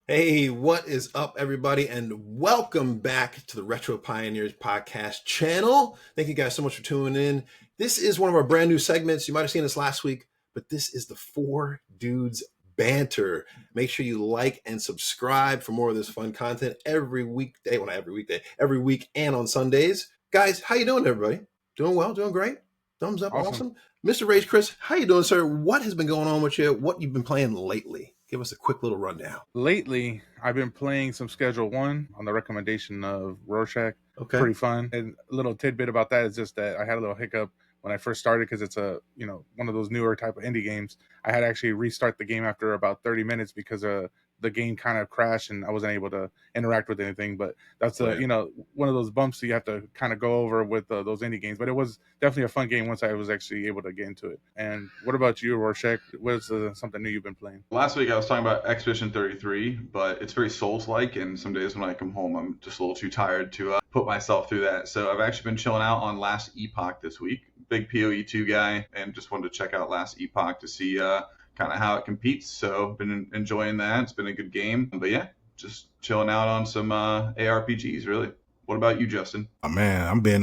Hey, what is up, everybody, and welcome back to the Retro Pioneers podcast channel. Thank you guys so much for tuning in. This is one of our brand new segments. You might have seen this last week, but this is the Four Dudes Banter. Make sure you like and subscribe for more of this fun content every weekday. Well, not every weekday, every week and on Sundays. Guys, how you doing, everybody? Doing well, doing great. Thumbs up, Awesome. awesome. Mr. Rage Chris, how you doing, sir? What has been going on with you? What you've been playing lately? Give us a quick little rundown. Lately, I've been playing some Schedule 1 on the recommendation of Rorschach. Okay. Pretty fun. And a little tidbit about that is just that I had a little hiccup when I first started because it's one of those newer type of indie games. I had to actually restart the game after about 30 minutes because the game kind of crashed and I wasn't able to interact with anything. But that's Right. one of those bumps that you have to kind of go over with those indie games. But it was definitely a fun game once I was actually able to get into it. And what about you, Rorschach? What's something new you've been playing? Last week I was talking about Expedition 33, but it's very Souls-like, and some days when I come home, I'm just a little too tired to put myself through that. So I've actually been chilling out on Last Epoch this week. Big PoE2 guy, and just wanted to check out Last Epoch to see kind of how it competes. So been enjoying that. It's been a good game. But yeah, just chilling out on some ARPGs, really. What about you, Justin? Oh, man, I've been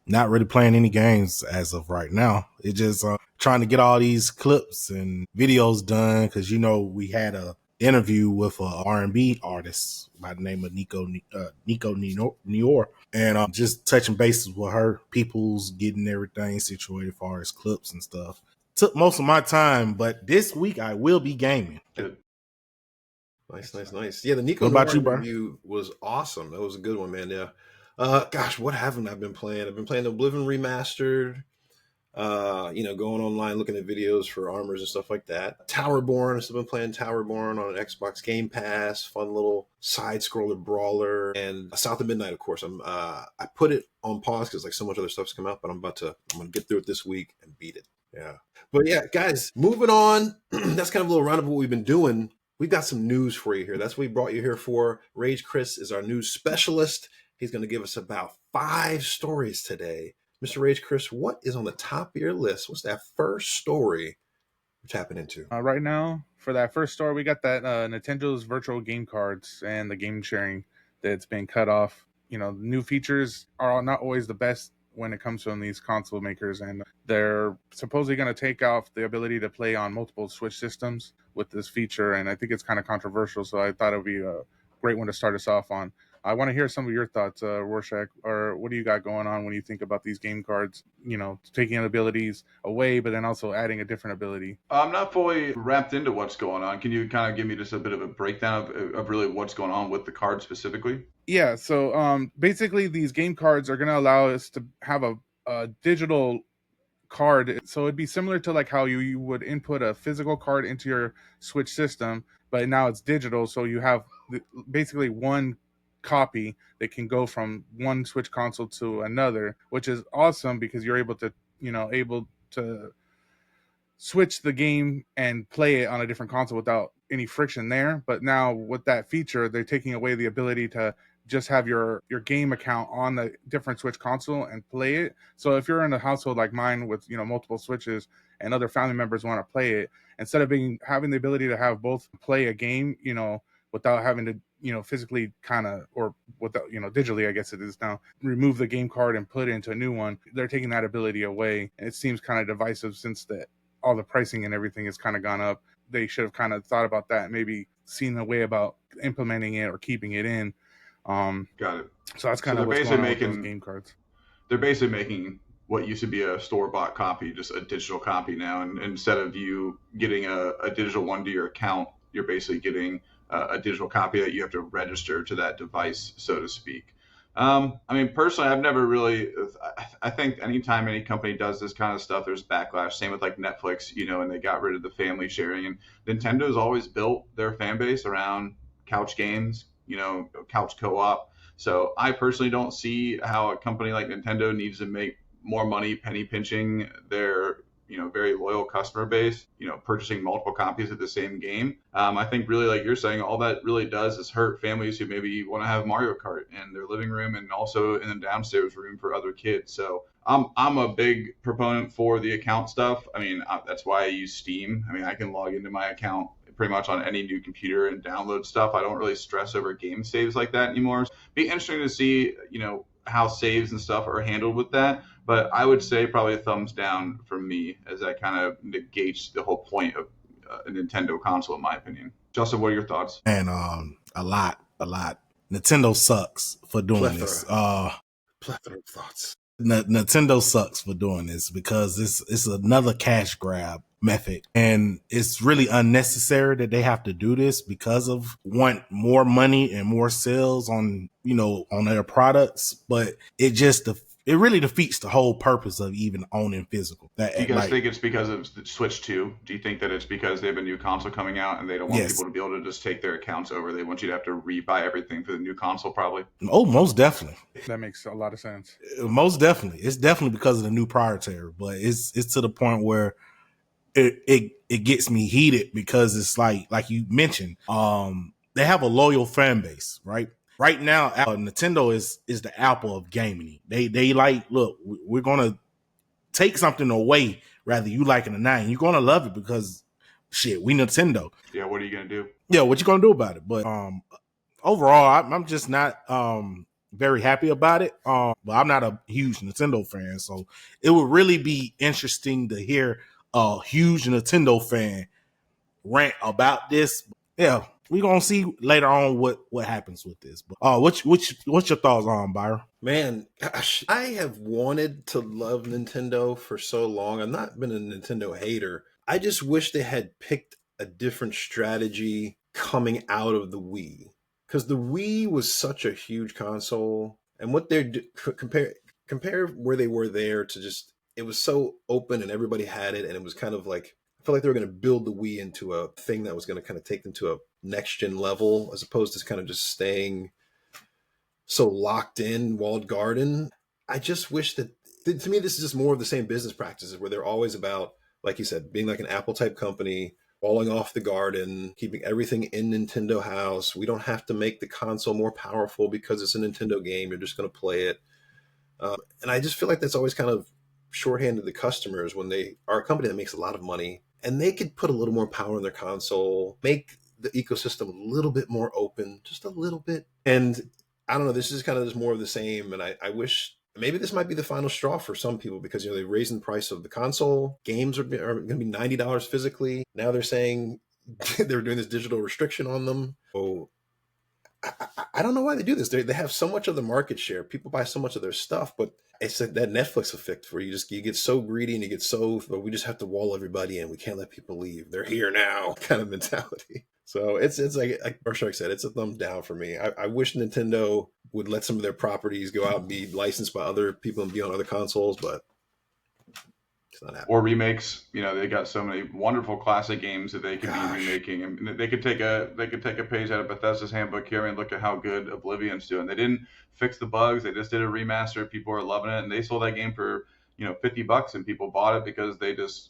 not really playing any games as of right now. It's just trying to get all these clips and videos done because we had a interview with a R&B artist by the name of Nico Nior, and just touching bases with her, people's getting everything situated as far as clips and stuff. Took most of my time, but this week I will be gaming. Good. Nice. Yeah, the Nico What about Noir you, bro? review was awesome. That was a good one, man. Yeah. Gosh, what haven't I been playing? I've been playing Oblivion Remastered. Going online looking at videos for armors and stuff like that. Towerborn. I've still been playing Towerborn on an Xbox Game Pass. Fun little side-scroller brawler. And South of Midnight, of course. I put it on pause because like so much other stuff's come out, but I'm gonna get through it this week and beat it. Yeah. But yeah, guys, moving on. That's kind of a little roundup of what we've been doing. We've got some news for you here. That's what we brought you here for. Rage Chris is our news specialist. He's going to give us about 5 stories today. Mr. Rage Chris, what is on the top of your list? What's that first story we're tapping into? Right now, for that first story, we got that Nintendo's virtual game cards and the game sharing that's been cut off. New features are not always the best when it comes from these console makers, and they're supposedly going to take off the ability to play on multiple Switch systems with this feature, and I think it's kind of controversial, so I thought it would be a great one to start us off on. I want to hear some of your thoughts, Rorschach, or what do you got going on when you think about these game cards, taking abilities away, but then also adding a different ability? I'm not fully wrapped into what's going on. Can you kind of give me just a bit of a breakdown of really what's going on with the card specifically? Yeah, so basically these game cards are going to allow us to have a digital card. So it'd be similar to like how you would input a physical card into your Switch system, but now it's digital. So you have basically one copy that can go from one Switch console to another, which is awesome because you're able to switch the game and play it on a different console without any friction there. But now with that feature, they're taking away the ability to just have your game account on the different Switch console and play it. So if you're in a household like mine with multiple Switches and other family members want to play it, instead of having the ability to have both play a game, without having to physically kind of, or without digitally, I guess it is now, remove the game card and put it into a new one, they're taking that ability away, and it seems kind of divisive since all the pricing and everything has kind of gone up. They should have kind of thought about that, maybe seen a way about implementing it or keeping it in. Got it. So that's kind of what's going on with those game cards. They're basically making what used to be a store-bought copy just a digital copy now, and instead of you getting a digital one to your account, you're basically getting a digital copy that you have to register to that device, so to speak. I mean, personally, I've never really. I think anytime any company does this kind of stuff, there's backlash. Same with like Netflix, and they got rid of the family sharing. And Nintendo's always built their fan base around couch games, couch co-op. So I personally don't see how a company like Nintendo needs to make more money penny pinching their very loyal customer base, purchasing multiple copies of the same game. I think really, like you're saying, all that really does is hurt families who maybe want to have Mario Kart in their living room and also in the downstairs room for other kids. So I'm a big proponent for the account stuff. I mean, that's why I use Steam. I mean, I can log into my account pretty much on any new computer and download stuff. I don't really stress over game saves like that anymore. It'd be interesting to see, how saves and stuff are handled with that. But I would say probably a thumbs down from me, as that kind of negates the whole point of a Nintendo console, in my opinion. Justin, what are your thoughts? And a lot. Nintendo sucks for doing this. Plethora of thoughts. Nintendo sucks for doing this because it's another cash grab method, and it's really unnecessary that they have to do this because of want more money and more sales on their products. But it really defeats the whole purpose of even owning physical. Do you guys think it's because of the Switch 2? Do you think that it's because they have a new console coming out and they don't want people to be able to just take their accounts over? They want you to have to rebuy everything for the new console, probably? Oh, most definitely. That makes a lot of sense. Most definitely. It's definitely because of the new proprietary, but it's to the point where it gets me heated because it's like you mentioned, they have a loyal fan base, right? Right now, Nintendo is the Apple of gaming. They like, look, we're gonna take something away, rather you like it or not, and you're gonna love it because shit, we Nintendo. Yeah, what are you gonna do? Yeah, what you gonna do about it? But overall, I'm just not very happy about it. But I'm not a huge Nintendo fan, so it would really be interesting to hear a huge Nintendo fan rant about this. Yeah, we're gonna see later on what happens with this. But what's your thoughts on, Byron? Man, gosh, I have wanted to love Nintendo for so long. I've not been a Nintendo hater. I just wish they had picked a different strategy coming out of the Wii, because the Wii was such a huge console, and what they're compare where they were there to just, it was so open and everybody had it, and it was kind of like, I felt like they were going to build the Wii into a thing that was going to kind of take them to a next gen level, as opposed to kind of just staying so locked in walled garden. I just wish that, to me, this is just more of the same business practices where they're always about, like you said, being like an Apple type company, walling off the garden, keeping everything in Nintendo house. We don't have to make the console more powerful because it's a Nintendo game. You're just going to play it. And I just feel like that's always kind of shorthanded the customers when they are a company that makes a lot of money, and they could put a little more power in their console, make the ecosystem a little bit more open, just a little bit. And I don't know, this is kind of just more of the same. And I wish maybe this might be the final straw for some people, because they're raising the price of the console. Games are going to be $90 physically. Now they're saying they're doing this digital restriction on them. Oh, I don't know why they do this. They have so much of the market share. People buy so much of their stuff, but it's that Netflix effect where you get so greedy and you get so, but we just have to wall everybody in. We can't let people leave. They're here now kind of mentality. So it's like Shark said, it's a thumb down for me. I wish Nintendo would let some of their properties go out and be licensed by other people and be on other consoles, but it's not happening. Or remakes. They got so many wonderful classic games that they could be remaking, and they could take a page out of Bethesda's handbook here and look at how good Oblivion's doing. They didn't fix the bugs. They just did a remaster. People are loving it, and they sold that game for $50, and people bought it because they just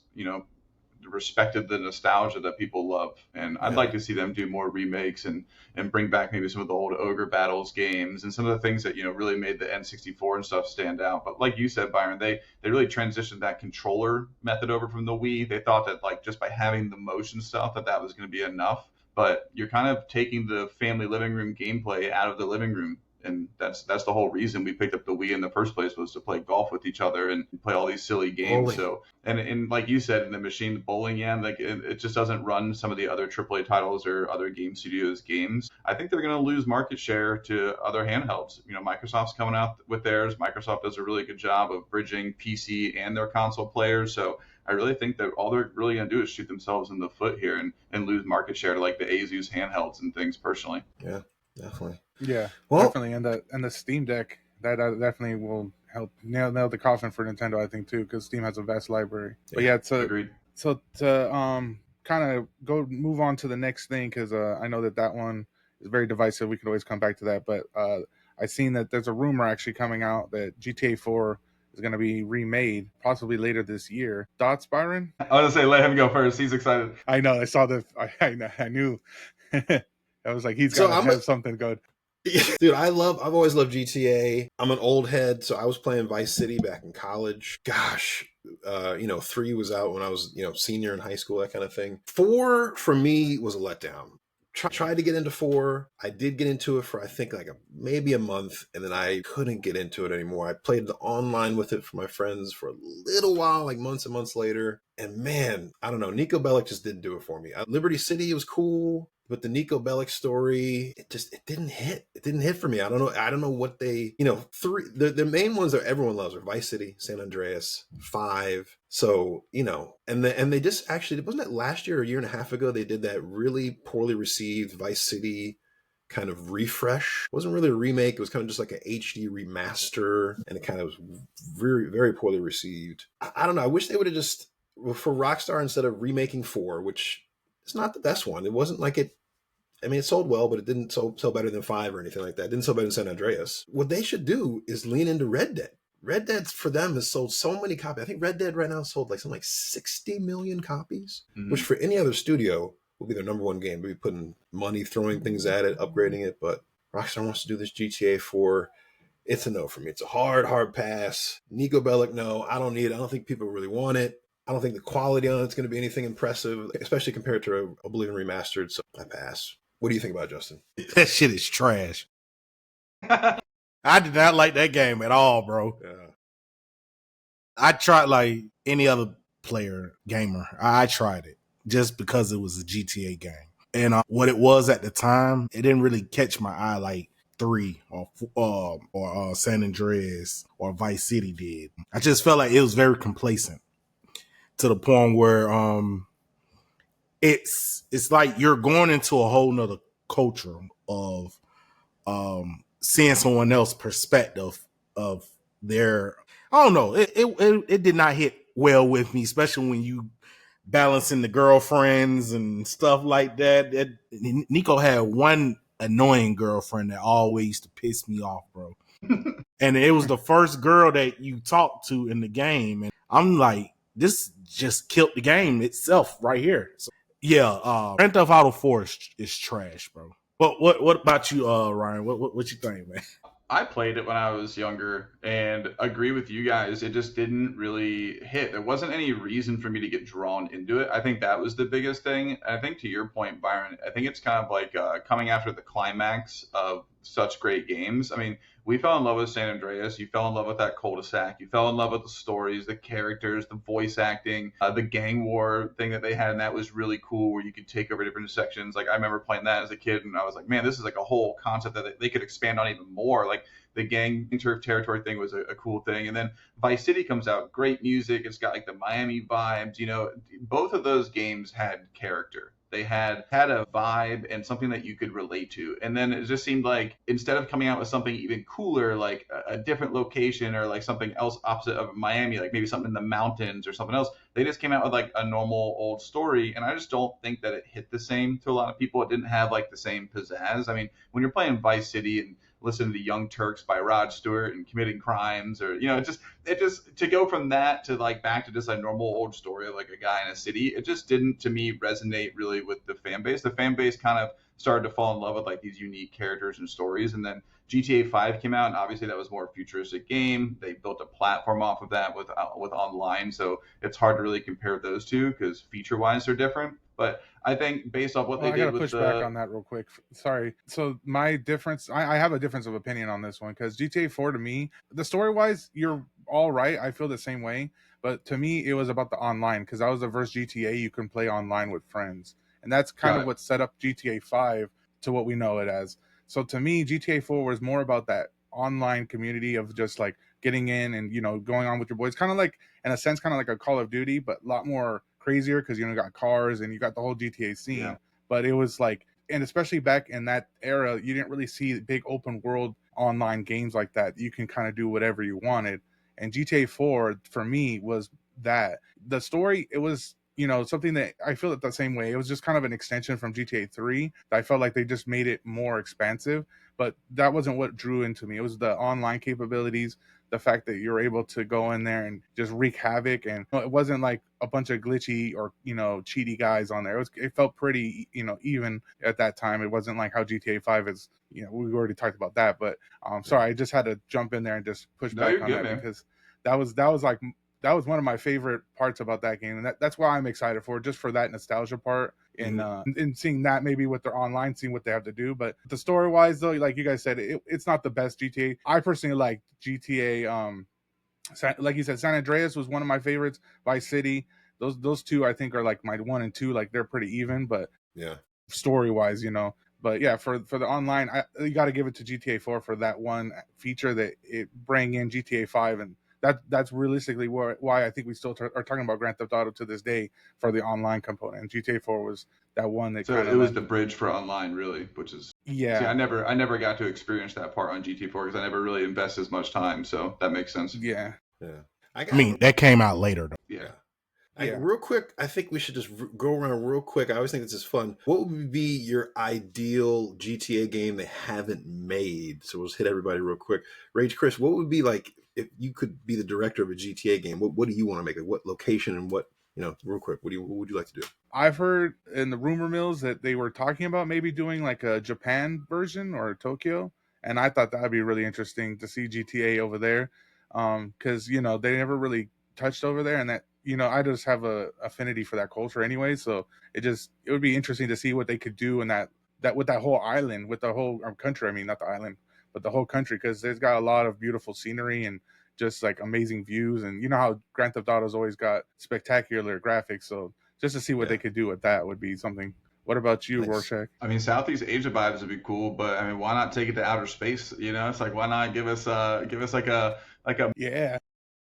respected the nostalgia that people love. And I'd like to see them do more remakes and bring back maybe some of the old Ogre Battles games and some of the things that really made the N64 and stuff stand out. But like you said, Byron, they really transitioned that controller method over from the Wii. They thought that just by having the motion stuff that was going to be enough, but you're kind of taking the family living room gameplay out of the living room. And that's the whole reason we picked up the Wii in the first place, was to play golf with each other and play all these silly games. Bowling. So, and like you said, in the machine bowling, it just doesn't run some of the other AAA titles or other game studios games. I think they're going to lose market share to other handhelds. Microsoft's coming out with theirs. Microsoft does a really good job of bridging PC and their console players. So I really think that all they're really going to do is shoot themselves in the foot here and lose market share to like the Asus handhelds and things personally. Yeah, definitely. Yeah, definitely. And the Steam Deck, that definitely will help nail the coffin for Nintendo, I think, too, because Steam has a vast library. Yeah, but agreed. So to kind of move on to the next thing, because I know that one is very divisive. We could always come back to that, but I seen that there's a rumor actually coming out that GTA 4 is going to be remade, possibly later this year. Thoughts, Byron? I was going to say, let him go first. He's excited. I know. I saw the. I knew. I was like, he's got to have something good. Dude, I've always loved GTA. I'm an old head, so I was playing Vice City back in college. Gosh, 3 was out when I was, senior in high school, that kind of thing. 4 for me was a letdown. Tried to get into 4. I did get into it for, I think, like maybe a month, and then I couldn't get into it anymore. I played online with it for my friends for a little while, like months and months later. And man, I don't know, Nico Bellic just didn't do it for me. Liberty City was cool, but the Nico Bellic story, it didn't hit. It didn't hit for me. I don't know what they, the main ones that everyone loves are Vice City, San Andreas, 5. So, and they just actually, wasn't it last year or a year and a half ago, they did that really poorly received Vice City kind of refresh. It wasn't really a remake. It was kind of just like an HD remaster, and it kind of was very, very poorly received. I don't know. I wish they would have just, for Rockstar, instead of remaking 4, which is not the best one. It wasn't like it, I mean, it sold well, but it didn't sell better than 5 or anything like that. It didn't sell better than San Andreas. What they should do is lean into Red Dead. Red Dead for them has sold so many copies. I think Red Dead right now sold like something like 60 million copies, which for any other studio will be their number one game. They'll be putting money, throwing things at it, upgrading it. But Rockstar wants to do this GTA 4. It's a no for me. It's a hard pass. Nico Bellic, no, I don't need it. I don't think people really want it. I don't think the quality on it's going to be anything impressive, especially compared to Oblivion Remastered. So I pass. What do you think about it, Justin? That shit is trash. I did not like that game at all, bro. Yeah. I tried like any other gamer. I tried it just because it was a GTA game. And what it was at the time, it didn't really catch my eye like 3 or San Andreas or Vice City did. I just felt like it was very complacent to the point where it's like you're going into a whole nother culture of seeing someone else's perspective of their, I don't know, it did not hit well with me, especially when you balancing the girlfriends and stuff like that. Nico had one annoying girlfriend that always used to piss me off, bro. And it was the first girl that you talked to in the game, and I'm like, this just killed the game itself right here. So, yeah, Grand Theft Auto 4 is trash, bro. But what about you, Ryan? What you think, man? I played it when I was younger and agree with you guys. It just didn't really hit. There wasn't any reason for me to get drawn into it. I think that was the biggest thing. I think to your point, Byron, I think it's kind of like coming after the climax of such great games. I mean, we fell in love with San Andreas. You fell in love with that cul-de-sac. You fell in love with the stories, the characters, the voice acting, the gang war thing that they had, and that was really cool where you could take over different sections. Like I remember playing that as a kid, and I was like, man, this is like a whole concept that they could expand on even more. Like the gang territory thing was a cool thing. And then Vice City comes out, great music. It's got like the Miami vibes. Both of those games had character. They had a vibe and something that you could relate to. And then it just seemed like instead of coming out with something even cooler, like a different location or like something else opposite of Miami, like maybe something in the mountains or something else, they just came out with like a normal old story. And I just don't think that it hit the same to a lot of people. It didn't have like the same pizzazz. I mean, when you're playing Vice City and listening to Young Turks by Rod Stewart and committing crimes, or it just to go from that to like back to just a normal old story of like a guy in a city, it just didn't to me resonate really with the fan base. The fan base kind of started to fall in love with like these unique characters and stories. And then GTA 5 came out, and obviously that was more a futuristic game. They built a platform off of that with online, so it's hard to really compare those two because feature wise they're different. But I think based off what they did with I gotta push back on that real quick. Sorry. So my difference, I have a difference of opinion on this one because GTA 4 to me, the story wise, you're all right. I feel the same way. But to me, it was about the online because that was the first GTA you can play online with friends. And that's kind of what set up GTA 5 to what we know it as. So to me, GTA 4 was more about that online community of just like getting in and, going on with your boys. Kind of like, in a sense, kind of like a Call of Duty, but a lot more crazier because you got cars and you got the whole GTA scene. Yeah. But it was like, and especially back in that era, you didn't really see big open world online games like that. You can kind of do whatever you wanted. And GTA 4 for me was that. The story, it was something that I feel it the same way. It was just kind of an extension from GTA 3. I felt like they just made it more expansive, but that wasn't what drew into me. It was the online capabilities, the fact that you're able to go in there and just wreak havoc. And it wasn't like a bunch of glitchy or, cheaty guys on there. It felt pretty, even at that time. It wasn't like how GTA 5 is, we already talked about that. But sorry, I just had to jump in there and just push back on that, man. Because that was like that was one of my favorite parts about that game, and that's why I'm excited for it, just for that nostalgia part, and in seeing that maybe with their online, seeing what they have to do. But the story wise, though, like you guys said, it's not the best GTA. I personally like GTA. Like you said, San Andreas was one of my favorites. Vice City, those two I think are like my 1 and 2. Like they're pretty even, but Yeah. story wise, But yeah, for the online, you got to give it to GTA 4 for that one feature that it bring in GTA 5, and that's realistically why I think we still are talking about Grand Theft Auto to this day for the online component. And GTA 4 was that one that So kind it of was the bridge for online, really, which is see, I yeah, never got to experience that part on GT4 because I never really invested as much time. So that makes sense. yeah, Yeah. I mean, that came out later though. Yeah. Yeah. Real quick, I think we should just go around real quick. I always think this is fun. What would be your ideal GTA game they haven't made? So we'll just hit everybody real quick. Rage Chris, what would be like if you could be the director of a GTA game? What do you want to make? Like what location and what, real quick, what would you like to do? I've heard in the rumor mills that they were talking about maybe doing like a Japan version or Tokyo, and I thought that'd be really interesting to see GTA over there, because they never really touched over there, and that I just have a affinity for that culture anyway, so it would be interesting to see what they could do in that with that whole island, with the whole country. I mean, not the island, but the whole country, because there's got a lot of beautiful scenery and just like amazing views, and you know how Grand Theft Auto's always got spectacular graphics, so just to see what they could do with that would be something. What about you, Nice. Rorschach? I mean, Southeast Asia vibes would be cool, but I mean, why not take it to outer space? It's like why not give us like a Yeah,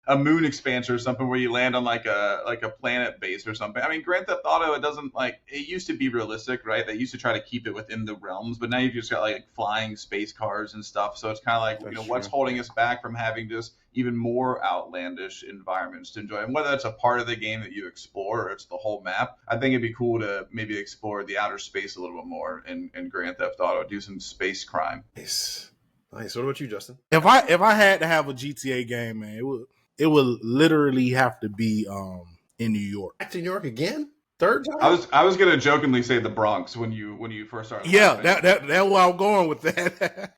a moon expansion or something where you land on like a planet base or something. I mean, Grand Theft Auto, it doesn't like it used to be realistic, right? They used to try to keep it within the realms, but now you've just got like flying space cars and stuff. So it's kind of like That's what's true. holding us back from having just even more outlandish environments to enjoy, and whether it's a part of the game that you explore or it's the whole map. I think it'd be cool to maybe explore the outer space a little bit more in Grand Theft Auto, do some space crime. Nice. What about you, Justin? If I had to have a GTA game, man, it would literally have to be in New York. Back to New York again? Third time? I was gonna jokingly say the Bronx when you first started. Yeah, that's where I'm going with that.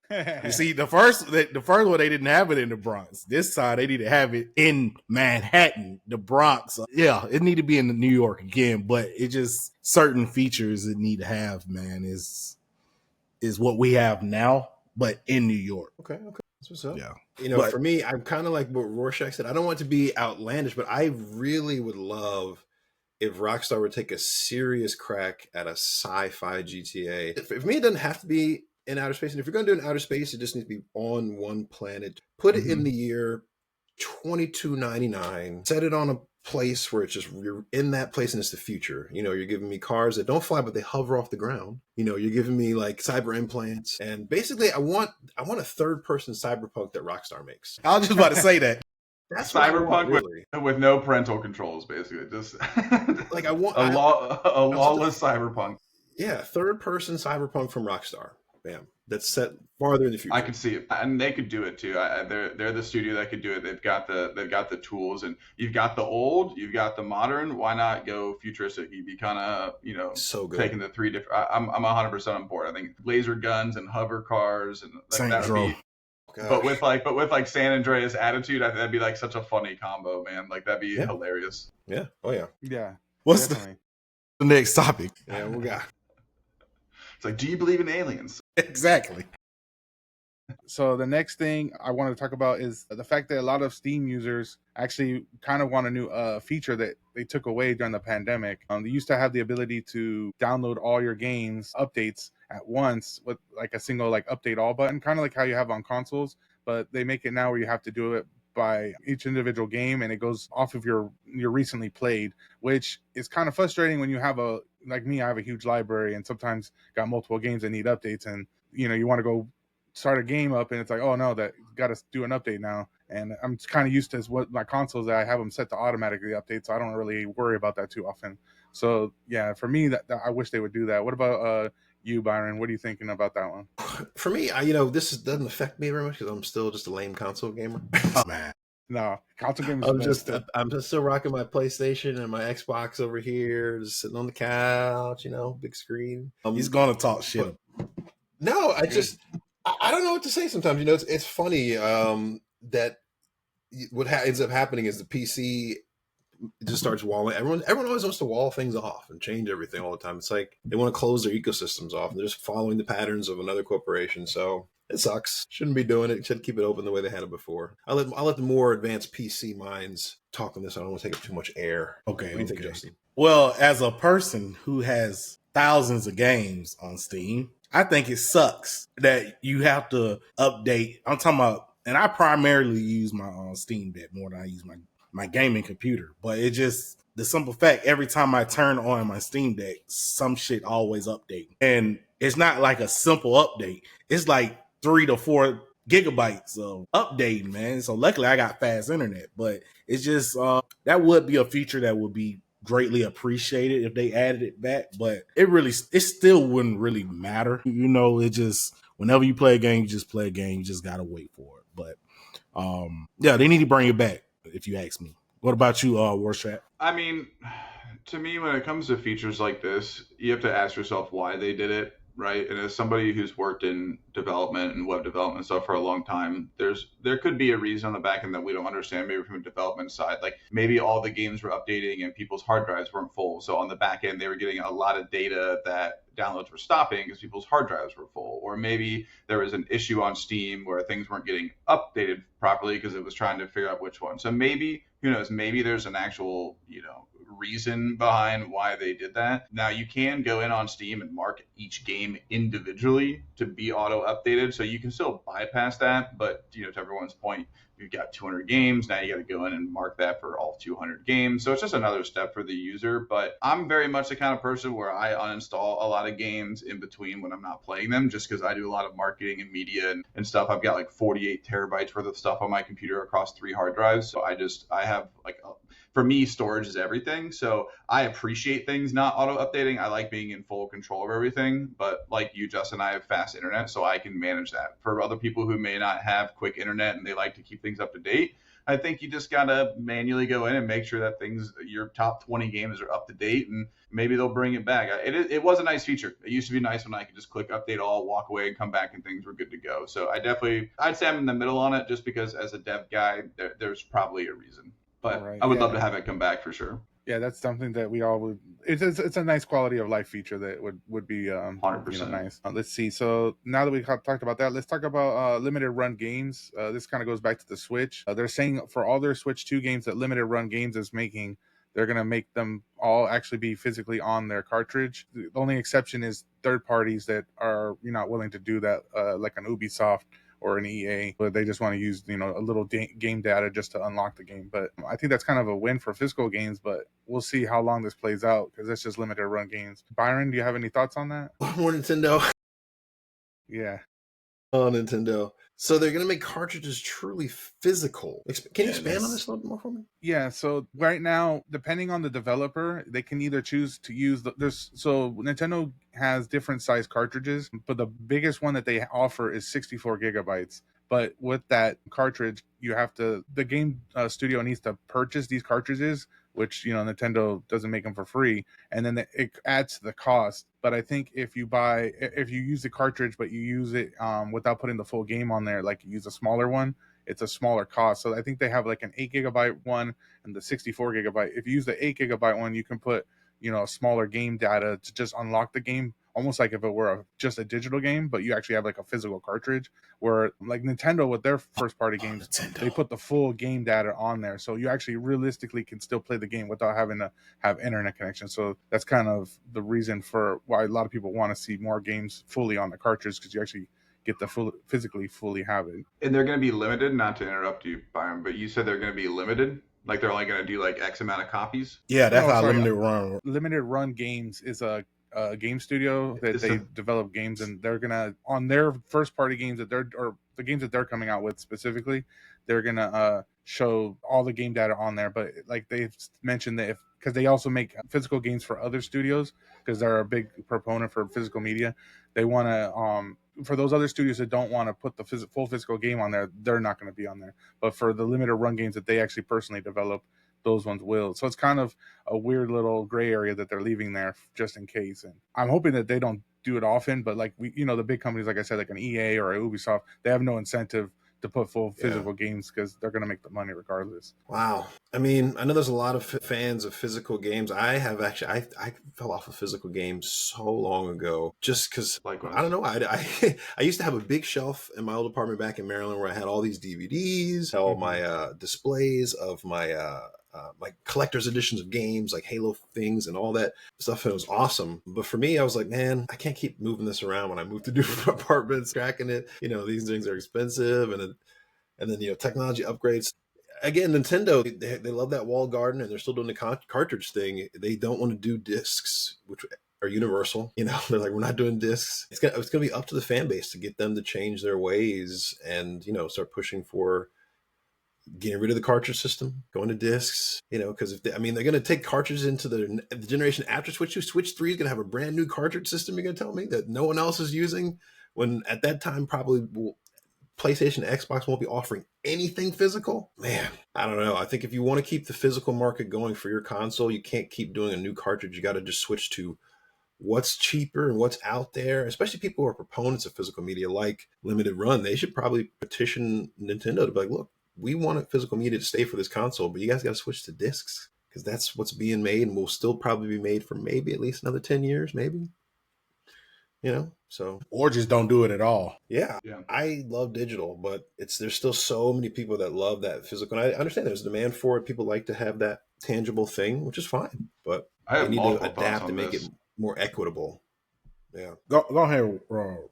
You see, the first one they didn't have it in the Bronx. This time they need to have it in Manhattan, the Bronx. Yeah, it need to be in New York again, but it just certain features it need to have, man, is what we have now, but in New York. Okay. That's what's up. Yeah. For me, I'm kind of like what Rorschach said. I don't want it to be outlandish, but I really would love if Rockstar would take a serious crack at a sci-fi GTA. For me, it doesn't have to be in outer space. And if you're going to do an outer space, it just needs to be on one planet. Put it in the year 2299. Set it on a place where it's just you're in that place and it's the future. You're giving me cars that don't fly but they hover off the ground. You're giving me like cyber implants, and basically I want a third person cyberpunk that Rockstar makes. I was just about to say that. That's cyberpunk really. with no parental controls, basically. Just like I want a lawless cyberpunk. Yeah, third person cyberpunk from Rockstar. Bam. That's set farther in the future. I could see it, and they could do it too. They're the studio that could do it. They've got the tools, and you've got the old, you've got the modern. Why not go futuristic? You'd be kind of so good. Taking the three different. I'm 100% on board. I think laser guns and hover cars and like, that would be. Gosh. But with like San Andreas attitude, I think that'd be like such a funny combo, man. Like that'd be hilarious. Yeah. Oh yeah. Yeah. What's the next topic? Yeah, we got. It's like, do you believe in aliens? Exactly. So the next thing I want to talk about is the fact that a lot of Steam users actually kind of want a new feature that they took away during the pandemic. They used to have the ability to download all your games updates at once with like a single like update all button, kind of like how you have on consoles, but they make it now where you have to do it by each individual game, and it goes off of your recently played, which is kind of frustrating when you have like me, I have a huge library and sometimes got multiple games that need updates, and you want to go start a game up and it's like, oh no, that got to do an update now. And I'm kind of used to what my consoles that I have them set to automatically update, so I don't really worry about that too often. So yeah, for me, that I wish they would do that. What about you, Byron? What are you thinking about that one? For me, this doesn't affect me very much because I'm still just a lame console gamer. Oh man. No, console gamers. I'm just still rocking my PlayStation and my Xbox over here, just sitting on the couch, big screen. He's gonna talk shit. No, I don't know what to say sometimes. It's funny that what ends up happening is the PC just starts walling. Everyone always wants to wall things off and change everything all the time. It's like they want to close their ecosystems off. They're just following the patterns of another corporation. So it sucks. Shouldn't be doing it. Should keep it open the way they had it before. I'll let the more advanced PC minds talk on this. I don't want to take up too much air. Okay. What do you think, Justin? Well, as a person who has thousands of games on Steam, I think it sucks that you have to update. I'm talking about, and I primarily use my Steam Deck more than I use my gaming computer. But it just, the simple fact, every time I turn on my Steam Deck, some shit always update. And it's not like a simple update. It's like 3 to 4 gigabytes of updating, man. So luckily I got fast internet, but it's just that would be a feature that would be greatly appreciated if they added it back, but it still wouldn't really matter. You know, it just, whenever you play a game, you just play a game. You just gotta wait for it. But yeah, they need to bring it back, if you ask me. What about you, Warstrap? I mean, to me, when it comes to features like this, you have to ask yourself why they did it, right? And as somebody who's worked in development and web development stuff for a long time, there could be a reason on the back end that we don't understand, maybe from a development side. Like maybe all the games were updating and people's hard drives weren't full. So on the back end, they were getting a lot of data that downloads were stopping because people's hard drives were full. Or maybe there was an issue on Steam where things weren't getting updated properly because it was trying to figure out which one. So maybe, who knows, maybe there's an actual, reason behind why they did that. Now you can go in on Steam and mark each game individually to be auto updated, so you can still bypass that. But to everyone's point, you've got 200 games, now you got to go in and mark that for all 200 games. So it's just another step for the user. But I'm very much the kind of person where I uninstall a lot of games in between when I'm not playing them, just because I do a lot of marketing and media and stuff. I've got like 48 terabytes worth of stuff on my computer across 3 hard drives. So I have like for me, storage is everything. So I appreciate things not auto updating. I like being in full control of everything. But like you, Justin, I have fast internet, so I can manage that. For other people who may not have quick internet and they like to keep things up to date, I think you just got to manually go in and make sure that your top 20 games are up to date, and maybe they'll bring it back. It was a nice feature. It used to be nice when I could just click update all, walk away, and come back, and things were good to go. So I'd say I'm in the middle on it, just because as a dev guy, there's probably a reason. But right, I would love to have it come back for sure. Yeah, that's something that we all would. It's a nice quality of life feature that would be 100% nice. Let's see. So now that we've talked about that, let's talk about limited run games. This kind of goes back to the Switch. They're saying for all their Switch 2 games that Limited Run Games is making, they're going to make them all actually be physically on their cartridge. The only exception is third parties that are not willing to do that, like an Ubisoft or an EA, but they just want to use a little game data just to unlock the game. But I think that's kind of a win for physical games, but we'll see how long this plays out, because that's just limited run games. Byron, do you have any thoughts on that? More Nintendo. Yeah. Oh, Nintendo. So they're going to make cartridges truly physical. Can you expand on this a little bit more for me? Yeah, so right now, depending on the developer, they can either choose to use so Nintendo has different size cartridges, but the biggest one that they offer is 64 gigabytes. But with that cartridge, the game studio needs to purchase these cartridges, which Nintendo doesn't make them for free, and then it adds to the cost. But I think if you use the cartridge but you use it without putting the full game on there, like you use a smaller one, it's a smaller cost. So I think they have like an 8 gigabyte one and the 64 gigabyte. If you use the 8 gigabyte one, you can put smaller game data to just unlock the game, almost like if it were just a digital game, but you actually have like a physical cartridge. Where like Nintendo with their first party games, they put the full game data on there, so you actually realistically can still play the game without having to have internet connection. So that's kind of the reason for why a lot of people want to see more games fully on the cartridge, because you actually get to physically fully have it. And they're going to be limited, not to interrupt you, Byron, but you said they're going to be limited? Like they're only going to do like X amount of copies? Yeah, that's how Limited Run. Limited Run Games is a game studio that they develop games, and they're gonna, on their first party games or the games that they're coming out with specifically, they're gonna show all the game data on there. But like they've mentioned that because they also make physical games for other studios, because they're a big proponent for physical media, they want to for those other studios that don't want to put the full physical game on there, they're not going to be on there. But for the limited run games that they actually personally develop, those ones will. So it's kind of a weird little gray area that they're leaving there just in case. And I'm hoping that they don't do it often, but like the big companies, like I said, like an EA or a Ubisoft, they have no incentive to put full physical games because they're going to make the money regardless. Wow. I mean, I know there's a lot of fans of physical games. I have actually, I fell off of physical games so long ago just because, Likewise. I don't know. I used to have a big shelf in my old apartment back in Maryland where I had all these DVDs, all my displays of my like collector's editions of games like Halo things and all that stuff. It was awesome. But for me, I was like, man, I can't keep moving this around when I move to different apartments, cracking it. You know, these things are expensive, and then you know, technology upgrades. Again, Nintendo, they love that wall garden, and they're still doing the cartridge thing. They don't want to do discs, which are universal. You know, they're like, we're not doing discs. It's gonna be up to the fan base to get them to change their ways and, you know, start pushing for getting rid of the cartridge system, going to discs, you know, because they're going to take cartridges into the generation after Switch 2. Switch 3 is going to have a brand new cartridge system. You're going to tell me that no one else is using, when at that time probably PlayStation, Xbox won't be offering anything physical. Man, I don't know. I think if you want to keep the physical market going for your console, you can't keep doing a new cartridge. You got to just switch to what's cheaper and what's out there, especially people who are proponents of physical media like Limited Run. They should probably petition Nintendo to be like, look, we want physical media to stay for this console, but you guys got to switch to discs because that's what's being made and will still probably be made for maybe at least another 10 years, maybe. You know, so. Or just don't do it at all. Yeah. I love digital, but there's still so many people that love that physical. And I understand there's demand for it. People like to have that tangible thing, which is fine, but they need to adapt and make it more equitable. Yeah. Go ahead, Rob.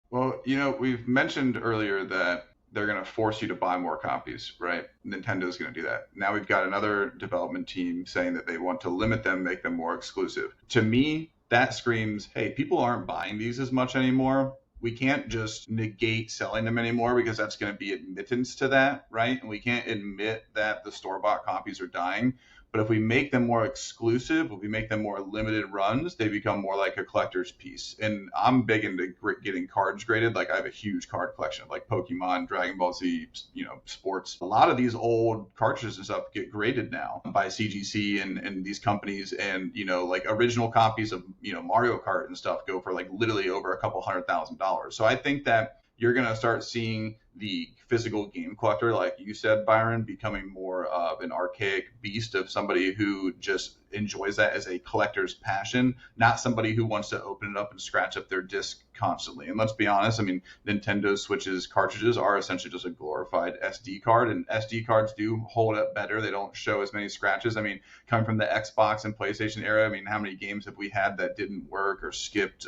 Well, you know, we've mentioned earlier that they're going to force you to buy more copies, right? Nintendo's going to do that. Now we've got another development team saying that they want to limit them, make them more exclusive. To me, that screams, hey, people aren't buying these as much anymore. We can't just negate selling them anymore because that's going to be admittance to that, right? And we can't admit that the store-bought copies are dying. But if we make them more exclusive, if we make them more limited runs, they become more like a collector's piece. And I'm big into getting cards graded. Like I have a huge card collection, like Pokemon, Dragon Ball Z, you know, sports. A lot of these old cartridges and stuff get graded now by CGC and these companies. And, you know, like original copies of, you know, Mario Kart and stuff go for like literally over $200,000. So I think that you're going to start seeing the physical game collector, like you said, Byron, becoming more of an archaic beast of somebody who just enjoys that as a collector's passion, not somebody who wants to open it up and scratch up their disc constantly. And let's be honest, I mean, Nintendo Switch's cartridges are essentially just a glorified SD card, and SD cards do hold up better. They don't show as many scratches. I mean, coming from the Xbox and PlayStation era, I mean, how many games have we had that didn't work or skipped?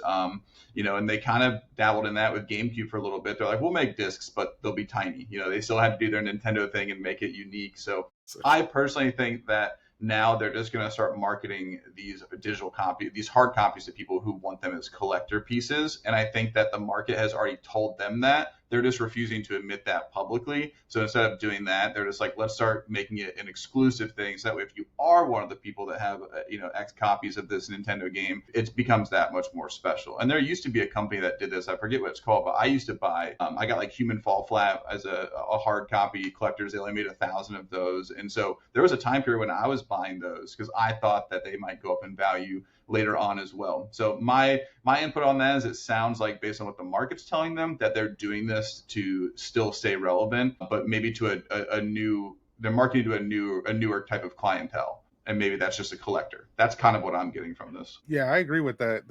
You know, and they kind of dabbled in that with GameCube for a little bit. They're like, we'll make discs, but they'll be tiny. You know, they still had to do their Nintendo thing and make it unique. So I personally think that now they're just going to start marketing these digital copies, these hard copies to people who want them as collector pieces. And I think that the market has already told them that. They're just refusing to admit that publicly. So instead of doing that, they're just like, let's start making it an exclusive thing. So that way, if you are one of the people that have, you know, X copies of this Nintendo game, it becomes that much more special. And there used to be a company that did this. I forget what it's called, but I used to buy, I got like Human Fall Flat as a hard copy collectors. They only made 1,000 of those. And so there was a time period when I was buying those because I thought that they might go up in value later on as well. So my input on that is it sounds like, based on what the market's telling them, that they're doing this to still stay relevant, but maybe to a new, they're marketing to a newer type of clientele. And maybe that's just a collector. That's kind of what I'm getting from this. Yeah, I agree with that.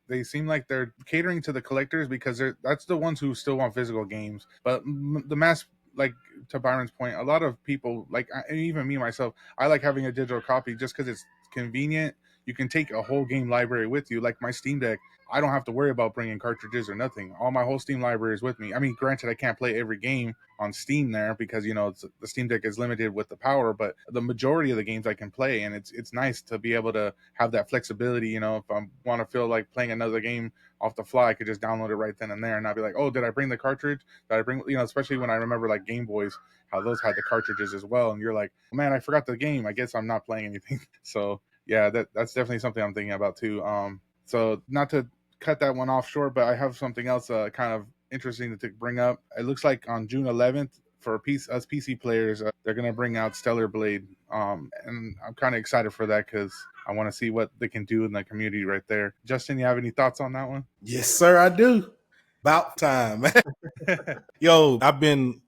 They seem like they're catering to the collectors because that's the ones who still want physical games. But the mass, like to Byron's point, a lot of people, like even me myself, I like having a digital copy just because it's convenient. You can take a whole game library with you. Like my Steam Deck, I don't have to worry about bringing cartridges or nothing. All my whole Steam library is with me. I mean, granted, I can't play every game on Steam there because, you know, the Steam Deck is limited with the power, but the majority of the games I can play, and it's nice to be able to have that flexibility. You know, if I want to feel like playing another game off the fly, I could just download it right then and there and not be like, oh, did I bring the cartridge? Did I bring, you know, especially when I remember like Game Boys, how those had the cartridges as well. And you're like, oh, man, I forgot the game. I guess I'm not playing anything. So yeah, that's definitely something I'm thinking about too. So not to cut that one off short, but I have something else kind of interesting to bring up. It looks like on June 11th, for us PC players, they're going to bring out Stellar Blade. And I'm kind of excited for that because I want to see what they can do in the community right there. Justin, you have any thoughts on that one? Yes, sir, I do. About time. Yo, I've been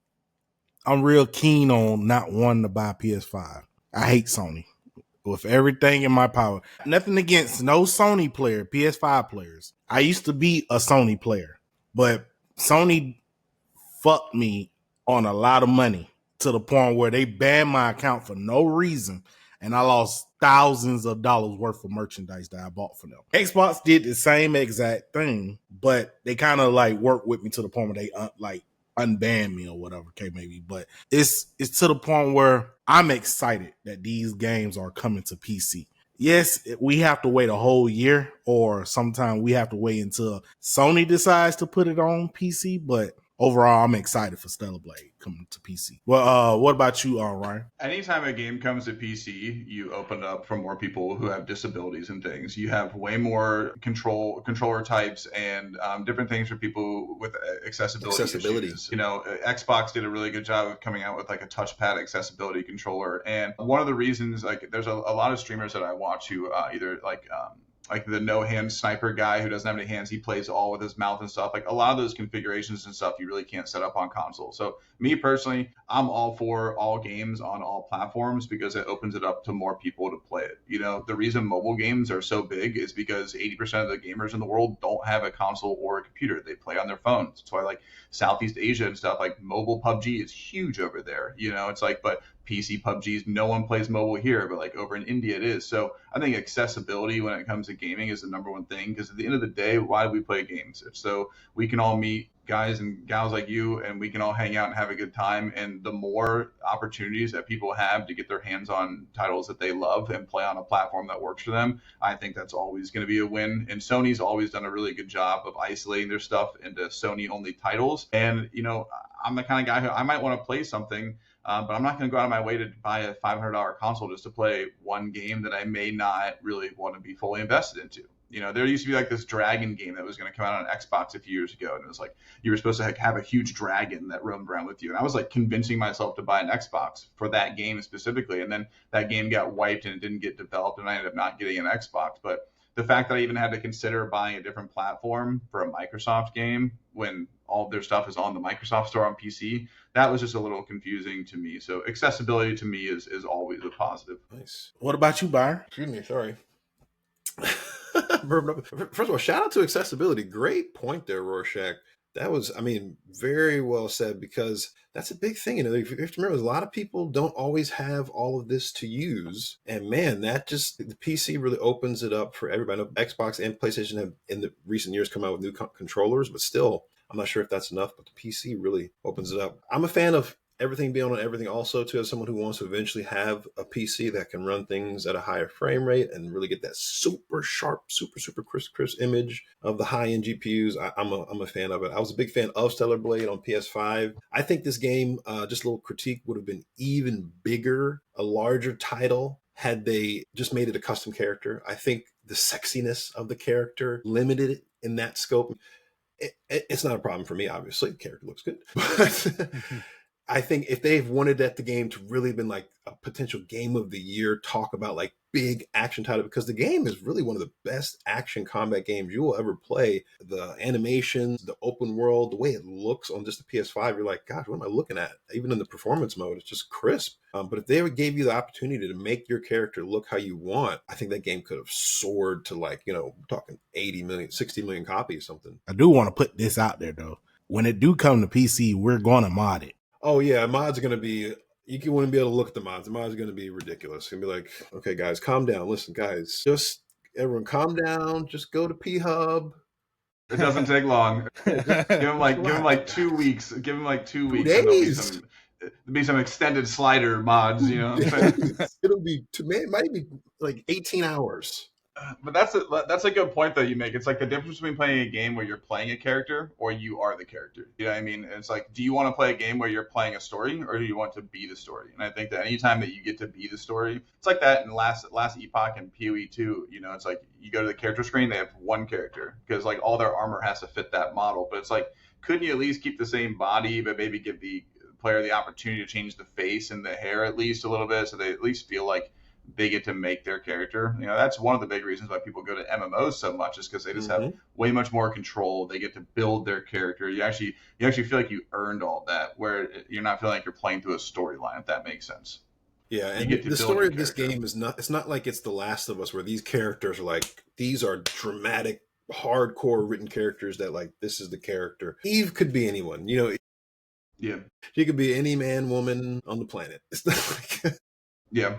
I'm real keen on not wanting to buy PS5. I hate Sony with everything in my power. Nothing against no Sony player, PS5 players. I used to be a Sony player, but Sony fucked me on a lot of money to the point where they banned my account for no reason, and I lost thousands of dollars worth of merchandise that I bought for them. Xbox did the same exact thing, but they kind of like worked with me to the point where they unban me or whatever case maybe. But it's to the point where I'm excited that these games are coming to PC. Yes, we have to wait a whole year, or sometime we have to wait until Sony decides to put it on PC, but overall, I'm excited for Stellar Blade coming to PC. Well, what about you, Ryan? Anytime a game comes to PC, you open up for more people who have disabilities and things. You have way more controller types and different things for people with accessibility issues. You know, Xbox did a really good job of coming out with like a touchpad accessibility controller. And one of the reasons, like, there's a lot of streamers that I watch who either like the no hand sniper guy who doesn't have any hands, he plays all with his mouth and stuff. Like a lot of those configurations and stuff you really can't set up on console. So me personally, I'm all for all games on all platforms because it opens it up to more people to play it. You know, the reason mobile games are so big is because 80% of the gamers in the world don't have a console or a computer. They play on their phones. That's why like Southeast Asia and stuff, like mobile PUBG is huge over there. You know, it's like, but PC PUBGs, no one plays mobile here, but like over in India it is. So I think accessibility when it comes to gaming is the number one thing, because at the end of the day, why do we play games? It's so we can all meet guys and gals like you and we can all hang out and have a good time. And the more opportunities that people have to get their hands on titles that they love and play on a platform that works for them, I think that's always going to be a win. And Sony's always done a really good job of isolating their stuff into Sony only titles. And, you know, I'm the kind of guy who I might want to play something, but I'm not going to go out of my way to buy a $500 console just to play one game that I may not really want to be fully invested into. You know, there used to be like this dragon game that was going to come out on Xbox a few years ago, and it was like you were supposed to have a huge dragon that roamed around with you. And I was like convincing myself to buy an Xbox for that game specifically, and then that game got wiped and it didn't get developed, and I ended up not getting an Xbox. But the fact that I even had to consider buying a different platform for a Microsoft game when all of their stuff is on the Microsoft Store on PC, that was just a little confusing to me. So accessibility to me is always a positive. Nice. What about you, Byron? Excuse me, sorry. First of all, shout out to accessibility. Great point there, Rorschach. That was, I mean, very well said, because that's a big thing. You know, you have to remember, a lot of people don't always have all of this to use. And man, that just, the PC really opens it up for everybody. I know Xbox and PlayStation have in the recent years come out with new controllers, but still, I'm not sure if that's enough, but the PC really opens it up. I'm a fan of everything being on everything also, too, as someone who wants to eventually have a PC that can run things at a higher frame rate and really get that super sharp, super crisp image of the high-end GPUs. I'm a fan of it. I was a big fan of Stellar Blade on PS5. I think this game, just a little critique, would have been even bigger, a larger title, had they just made it a custom character. I think the sexiness of the character limited it in that scope. It's not a problem for me, obviously. The character looks good. But I think if they've wanted that the game to really have been like a potential game of the year, talk about like big action title, because the game is really one of the best action combat games you will ever play. The animations, the open world, the way it looks on just the PS5, you're like, gosh, what am I looking at? Even in the performance mode, it's just crisp. But if they gave you the opportunity to make your character look how you want, I think that game could have soared to like, you know, talking 80 million, 60 million copies, something. I do want to put this out there though. When it do come to PC, we're going to mod it. Oh yeah, mods are going to be, you wouldn't be able to look at the mods. The mods are going to be ridiculous. You're going to be like, okay, guys, calm down. Listen, guys, just everyone calm down. Just go to P-Hub. It doesn't take long. give him like 2 weeks. Give him like 2 weeks. Days. There'll be some extended slider mods, you know. It'll be, it might be like 18 hours. But that's a good point that you make. It's like the difference between playing a game where you're playing a character or you are the character. You know what I mean? It's like, do you want to play a game where you're playing a story, or do you want to be the story? And I think that anytime that you get to be the story, it's like that in last Epoch and PoE 2. You know, it's like you go to the character screen, they have one character because like all their armor has to fit that model. But it's like, couldn't you at least keep the same body, but maybe give the player the opportunity to change the face and the hair at least a little bit, so they at least feel like they get to make their character. That's one of the big reasons why people go to MMOs so much, is because they just have way much more control. They get to build their character. You actually feel like you earned all that, where you're not feeling like you're playing through a storyline, if that makes sense. Yeah, and the story of this game is it's not like it's The Last of Us, where these characters are like, these are dramatic, hardcore written characters that, like, this is the character. Eve could be anyone, Yeah. She could be any man, woman on the planet. It's not like Yeah.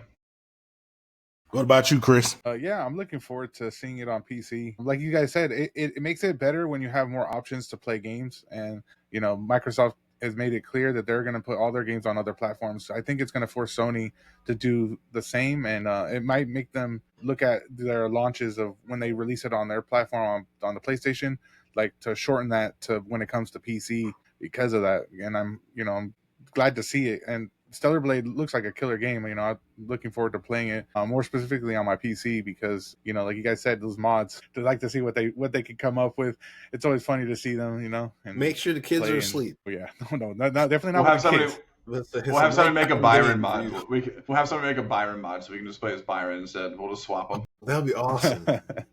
What about you, Chris? Yeah, I'm looking forward to seeing it on PC. Like you guys said, it makes it better when you have more options to play games. And, Microsoft has made it clear that they're going to put all their games on other platforms. I think it's going to force Sony to do the same. And it might make them look at their launches of when they release it on their platform on the PlayStation, like to shorten that to when it comes to PC because of that. And I'm glad to see it. And Stellar Blade looks like a killer game. I'm looking forward to playing it more specifically on my PC because, like you guys said, those mods, they like to see what they could come up with. It's always funny to see them, and make sure the kids are asleep. Yeah, no, definitely not. We'll have somebody. Kids. We'll have somebody make a Byron mod. We'll have somebody make a Byron mod so we can just play as Byron instead. We'll just swap them. That would be awesome. That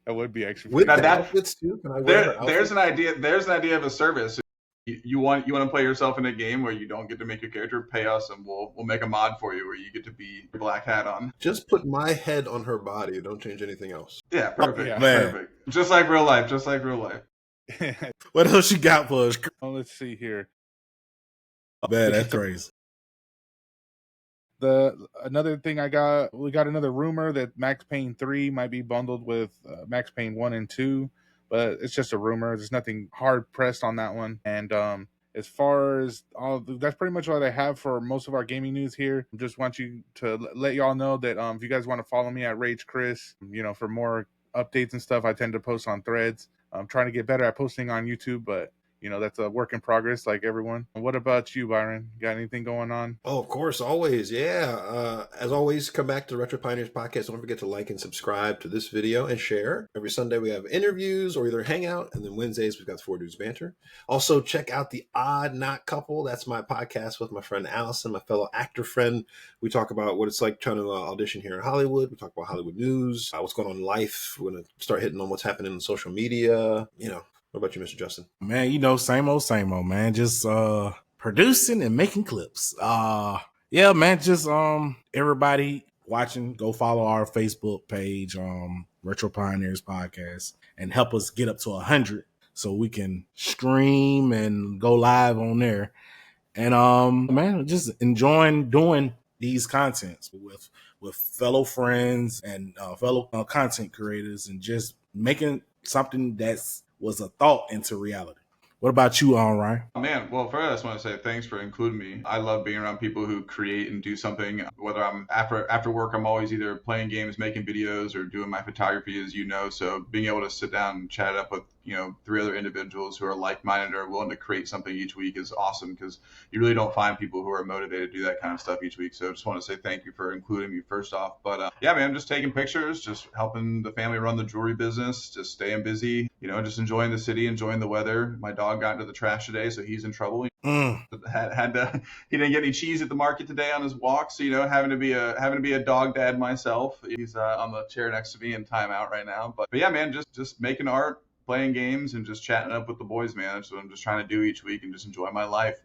would be actually. With the outfits too. Can I wear there's an idea. There's an idea of a service. You want to play yourself in a game where you don't get to make your character, pay us and we'll make a mod for you where you get to be your black hat on. Just put my head on her body. Don't change anything else. Yeah, perfect. Yeah. Perfect. Just like real life. What else you got for us? Oh, let's see here. Man, that's crazy. Another thing we got another rumor that Max Payne 3 might be bundled with Max Payne 1 and 2. But it's just a rumor. There's nothing hard pressed on that one. And as far as that's pretty much what I have for most of our gaming news here. Just want you to let y'all know that if you guys want to follow me at Rage Chris, for more updates and stuff, I tend to post on Threads. I'm trying to get better at posting on YouTube, but that's a work in progress, like everyone. What about you, Byron? Got anything going on? Oh, of course, always. Yeah. As always, come back to the Retro Pioneers podcast. Don't forget to like and subscribe to this video and share. Every Sunday we have interviews or either hangout, and then Wednesdays we've got 4 Dudes Banter. Also, check out the Odd Not Couple. That's my podcast with my friend Allison, my fellow actor friend. We talk about what it's like trying to audition here in Hollywood. We talk about Hollywood news, what's going on in life. We're going to start hitting on what's happening in social media. What about you, Mr. Justin? Man, same old, man. Just producing and making clips. Yeah, man, just everybody watching, go follow our Facebook page, Retro Pioneers Podcast, and help us get up to 100 so we can stream and go live on there. And man, just enjoying doing these contents with fellow friends and fellow content creators, and just making something was a thought into reality. What about you, Ryan? Oh, man, well, first I just want to say thanks for including me. I love being around people who create and do something. Whether I'm after work, I'm always either playing games, making videos, or doing my photography, as you know. So being able to sit down and chat up with 3 other individuals who are like-minded or willing to create something each week is awesome, because you really don't find people who are motivated to do that kind of stuff each week. So I just want to say thank you for including me first off. But yeah, man, just taking pictures, just helping the family run the jewelry business, just staying busy, just enjoying the city, enjoying the weather. My dog got into the trash today, so he's in trouble. He didn't get any cheese at the market today on his walk, so having to be a dog dad myself. He's on the chair next to me in timeout right now. But yeah, man, just making art, playing games, and just chatting up with the boys, man. That's what I'm just trying to do each week and just enjoy my life.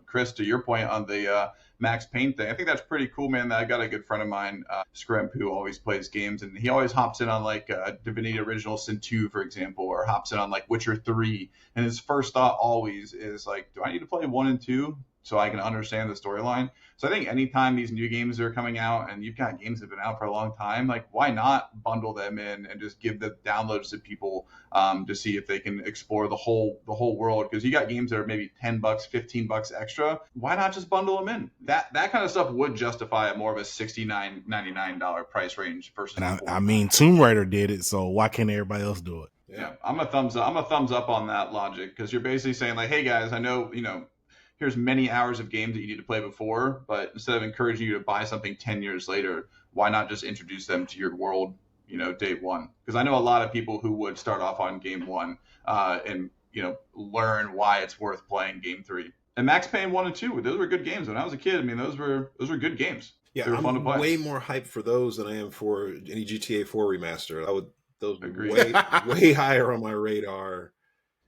Chris, to your point on the Max Payne thing, I think that's pretty cool, man. I got a good friend of mine, Scrimp, who always plays games, and he always hops in on like Divinity Original Sin 2, for example, or hops in on like Witcher 3. And his first thought always is like, do I need to play 1 and 2 so I can understand the storyline? So I think anytime these new games are coming out, and you've got games that have been out for a long time, like, why not bundle them in and just give the downloads to people to see if they can explore the whole world? Because you got games that are maybe $10, $15 extra. Why not just bundle them in? That kind of stuff would justify a more of a $69.99 price range versus. And I mean, Tomb Raider did it, so why can't everybody else do it? Yeah, I'm a thumbs up on that logic, because you're basically saying like, hey guys, I know here's many hours of games that you need to play before, but instead of encouraging you to buy something 10 years later, why not just introduce them to your world, day one? Because I know a lot of people who would start off on game 1 and learn why it's worth playing game 3. And Max Payne 1 and 2, those were good games. When I was a kid, I mean, those were good games. Yeah, They were fun to I'm play. way more hyped for those than I am for any GTA 4 remaster. Those Agreed. way higher on my radar.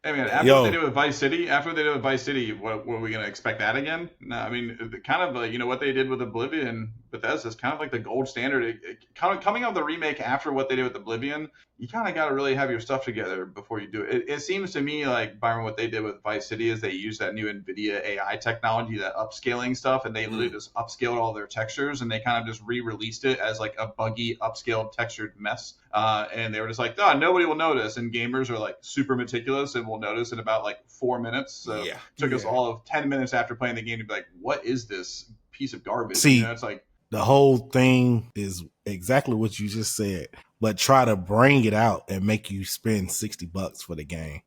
Hey man, than- after what they Yo, did with Vice City, what are we gonna expect that again? No, I mean, kind of what they did with Oblivion, Bethesda is kind of like the gold standard. Kind of coming out of the remake after what they did with Oblivion, you kind of got to really have your stuff together before you do it. It seems to me like Byron, what they did with Vice City is they used that new NVIDIA AI technology, that upscaling stuff, and they literally just upscaled all their textures, and they kind of just re-released it as like a buggy, upscaled, textured mess. And they were just like, oh, nobody will notice. And gamers are like super meticulous and will notice in about like 4 minutes. So Yeah. it took us all of 10 minutes after playing the game to be like, what is this piece of garbage? See, it's like, the whole thing is exactly what you just said, but try to bring it out and make you spend $60 for the game.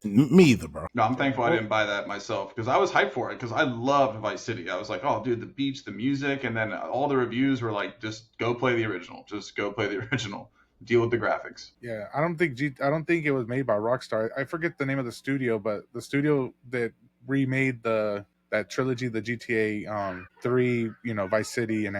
Me either, bro. no, I'm thankful I didn't buy that myself because I was hyped for it because I loved Vice City. I was like, oh, dude, the beach, the music, and then all the reviews were like, just go play the original. Just go play the original. Deal with the graphics. Yeah, I don't think it was made by Rockstar. I forget the name of the studio, but the studio that remade that trilogy, the GTA 3, Vice City and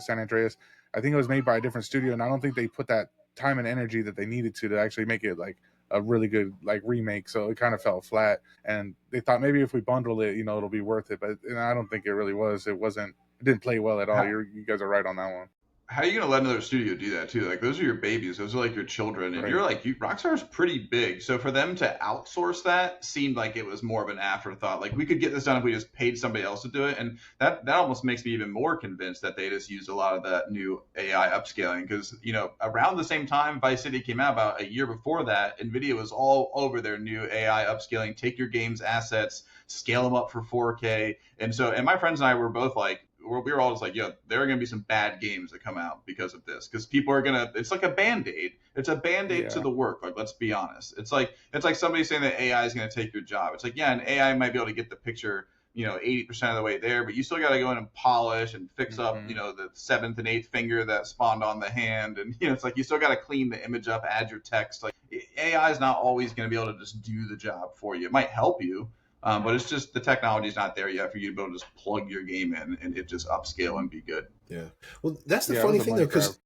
San Andreas, I think it was made by a different studio, and I don't think they put that time and energy that they needed to actually make it like a really good like remake. So it kind of fell flat, and they thought maybe if we bundle it, it'll be worth it. But I don't think it really was. It wasn't. It didn't play well at all. You guys are right on that one. How are you gonna let another studio do that too? Like those are your babies, those are like your children, and Right. you're like Rockstar's pretty big, so for them to outsource that seemed like it was more of an afterthought. Like we could get this done if we just paid somebody else to do it, and that almost makes me even more convinced that they just used a lot of that new AI upscaling because around the same time Vice City came out, about a year before that, NVIDIA was all over their new AI upscaling. Take your game's assets, scale them up for 4K, and my friends and I were both like, we were all just like, yo, there are going to be some bad games that come out because of this. Because people are going to, it's like a Band-Aid. It's a Band-Aid to the work. Like, let's be honest. It's like somebody saying that AI is going to take your job. It's like, yeah, an AI might be able to get the picture, 80% of the way there, but you still got to go in and polish and fix up, the 7th and 8th finger that spawned on the hand. And, it's like, you still got to clean the image up, add your text. Like, AI is not always going to be able to just do the job for you. It might help you. But it's just the technology is not there yet for you to be able to just plug your game in and it just upscale and be good. Yeah. Well, that's the funny thing though, because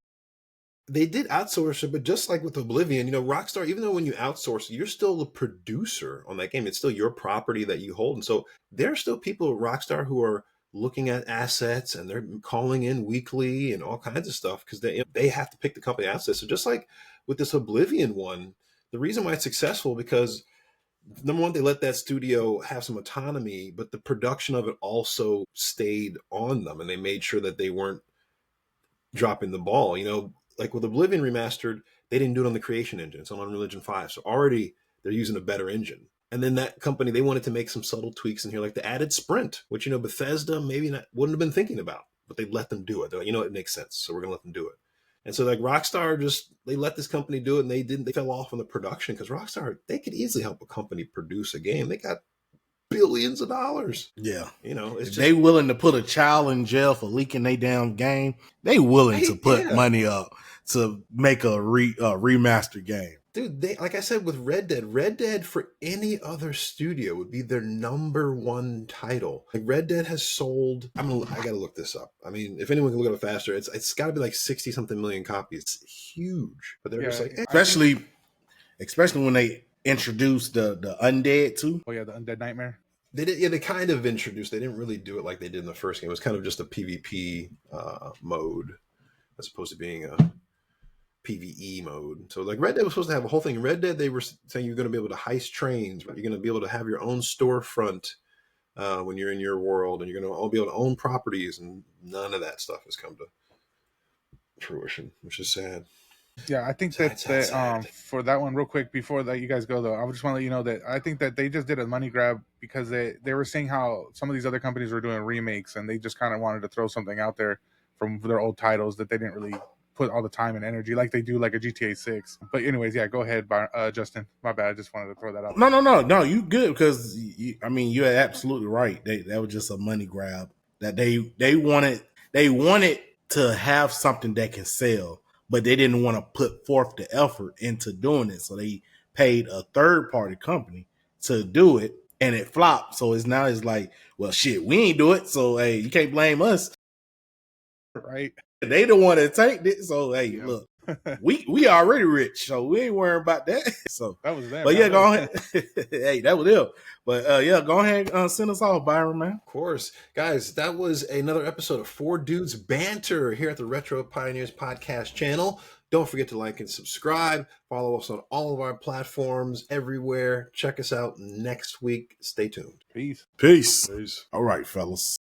they did outsource it, but just like with Oblivion, Rockstar, even though when you outsource, you're still the producer on that game. It's still your property that you hold. And so there are still people at Rockstar who are looking at assets and they're calling in weekly and all kinds of stuff because they have to pick the company assets. So just like with this Oblivion one, the reason why it's successful because number one, they let that studio have some autonomy, but the production of it also stayed on them and they made sure that they weren't dropping the ball. Like with Oblivion Remastered, they didn't do it on the Creation Engine. It's on Unreal Engine 5. So already they're using a better engine. And then that company, they wanted to make some subtle tweaks in here, like the added sprint, which, Bethesda maybe wouldn't have been thinking about, but they let them do it. They're like, it makes sense. So we're going to let them do it. And so like Rockstar they let this company do it and they fell off on the production because Rockstar, they could easily help a company produce a game. They got billions of dollars. Yeah. It's they willing to put a child in jail for leaking their damn game. They willing to put money up to make a remastered game. Dude, like I said, with Red Dead for any other studio would be their number one title. Like Red Dead has sold, I gotta look this up. I mean, if anyone can look it up faster, it's gotta be like 60 something million copies. It's huge. But they're just like, especially when they introduced the undead too. Oh yeah, the Undead Nightmare. They kind of introduced, they didn't really do it like they did in the first game. It was kind of just a PvP mode as opposed to being a PvE mode. So like Red Dead was supposed to have a whole thing. In Red Dead, they were saying you're going to be able to heist trains. You're going to be able to have your own storefront when you're in your world, and you're going to all be able to own properties. And none of that stuff has come to fruition, which is sad. Yeah, I think sad. For that one, real quick before that you guys go though, I just want to let you know that I think that they just did a money grab because they were saying how some of these other companies were doing remakes and they just kind of wanted to throw something out there from their old titles that they didn't really put all the time and energy like they do like a GTA 6. But anyways, yeah, go ahead, Justin. My bad. I just wanted to throw that out. No, you good because you're absolutely right. That was just a money grab that they wanted to have something that can sell, but they didn't want to put forth the effort into doing it. So they paid a third party company to do it and it flopped. So it's like, well, shit, we ain't do it. So, hey, you can't blame us. right? They the one that tanked it. So hey, Yeah. look, we already rich, so we ain't worrying about that. So, That was them. but yeah, not go us. ahead. Hey, that was them. But yeah, go ahead and send us off, Byron, man. Of course. Guys, that was another episode of Four Dudes Banter here at the Retro Pioneers podcast channel. Don't forget to like and subscribe. Follow us on all of our platforms everywhere. Check us out next week. Stay tuned. Peace. Peace. Peace. All right, fellas.